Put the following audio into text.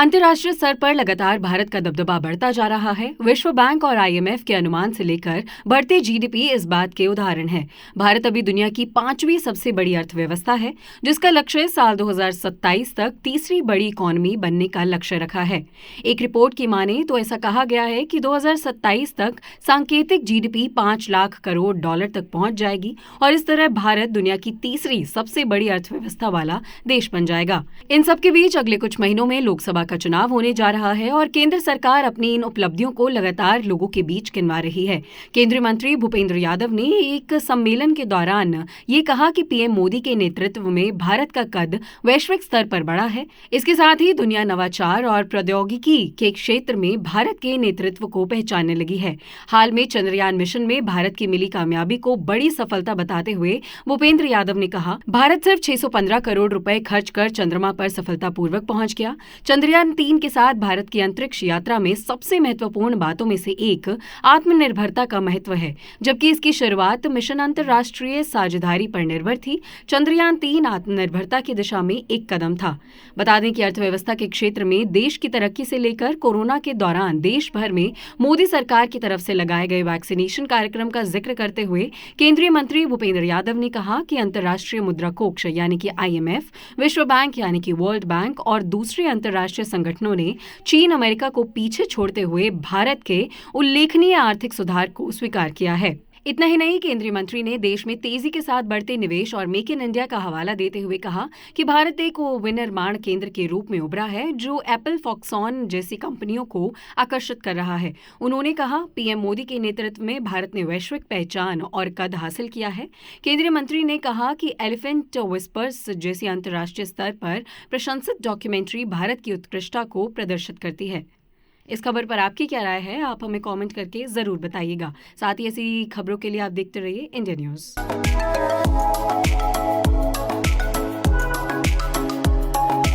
अंतर्राष्ट्रीय स्तर पर लगातार भारत का दबदबा बढ़ता जा रहा है। विश्व बैंक और आईएमएफ के अनुमान से लेकर बढ़ते जीडीपी इस बात के उदाहरण है। भारत अभी दुनिया की 5वीं सबसे बड़ी अर्थव्यवस्था है, जिसका लक्ष्य साल 2027 तक तीसरी बड़ी इकोनॉमी बनने का लक्ष्य रखा है। एक रिपोर्ट की माने तो ऐसा कहा गया है कि 2027 तक सांकेतिक जीडीपी 5 लाख करोड़ डॉलर तक पहुंच जाएगी और इस तरह भारत दुनिया की तीसरी सबसे बड़ी अर्थव्यवस्था वाला देश बन जाएगा। इन सबके बीच अगले कुछ महीनों में लोकसभा का चुनाव होने जा रहा है और केंद्र सरकार अपनी इन उपलब्धियों को लगातार लोगों के बीच गिनवा रही है। केंद्रीय मंत्री भूपेंद्र यादव ने एक सम्मेलन के दौरान ये कहा कि पीएम मोदी के नेतृत्व में भारत का कद वैश्विक स्तर पर बढ़ा है। इसके साथ ही दुनिया नवाचार और प्रौद्योगिकी के क्षेत्र में भारत के नेतृत्व को पहचानने लगी है। हाल में चंद्रयान मिशन में भारत की मिली कामयाबी को बड़ी सफलता बताते हुए भूपेंद्र यादव ने कहा, भारत सिर्फ 615 करोड़ रुपए खर्च कर चंद्रमा पर सफलतापूर्वक पहुंच गया। चंद्रयान 3 के साथ भारत की अंतरिक्ष यात्रा में सबसे महत्वपूर्ण बातों में से एक आत्मनिर्भरता का महत्व है। जबकि इसकी शुरुआत मिशन अंतर्राष्ट्रीय साझेदारी पर निर्भर थी, चंद्रयान 3 आत्मनिर्भरता की दिशा में एक कदम था। बता दें कि अर्थव्यवस्था के क्षेत्र में देश की तरक्की से लेकर कोरोना के दौरान देश भर में मोदी सरकार की तरफ से लगाए गए वैक्सीनेशन कार्यक्रम का जिक्र करते हुए केंद्रीय मंत्री भूपेंद्र यादव ने कहा कि अंतर्राष्ट्रीय मुद्रा कोष यानी कि आईएमएफ, विश्व बैंक यानी कि वर्ल्ड बैंक और दूसरे अंतर्राष्ट्रीय संगठनों ने चीन, अमेरिका को पीछे छोड़ते हुए भारत के उल्लेखनीय आर्थिक सुधार को स्वीकार किया है। इतना ही नहीं, केंद्रीय मंत्री ने देश में तेजी के साथ बढ़ते निवेश और मेक इन इंडिया का हवाला देते हुए कहा कि भारत एक विनिर्माण केंद्र के रूप में उभरा है जो एप्पल, फॉक्सकॉन जैसी कंपनियों को आकर्षित कर रहा है। उन्होंने कहा, पीएम मोदी के नेतृत्व में भारत ने वैश्विक पहचान और कद हासिल किया है। केंद्रीय मंत्री ने कहा कि एलिफेंट विस्पर्स जैसी अंतर्राष्ट्रीय स्तर पर प्रशंसित डॉक्यूमेंट्री भारत की उत्कृष्टता को प्रदर्शित करती है। इस खबर पर आपकी क्या राय है, आप हमें कमेंट करके जरूर बताइएगा। साथ ही ऐसी खबरों के लिए आप देखते रहिए इंडिया न्यूज़।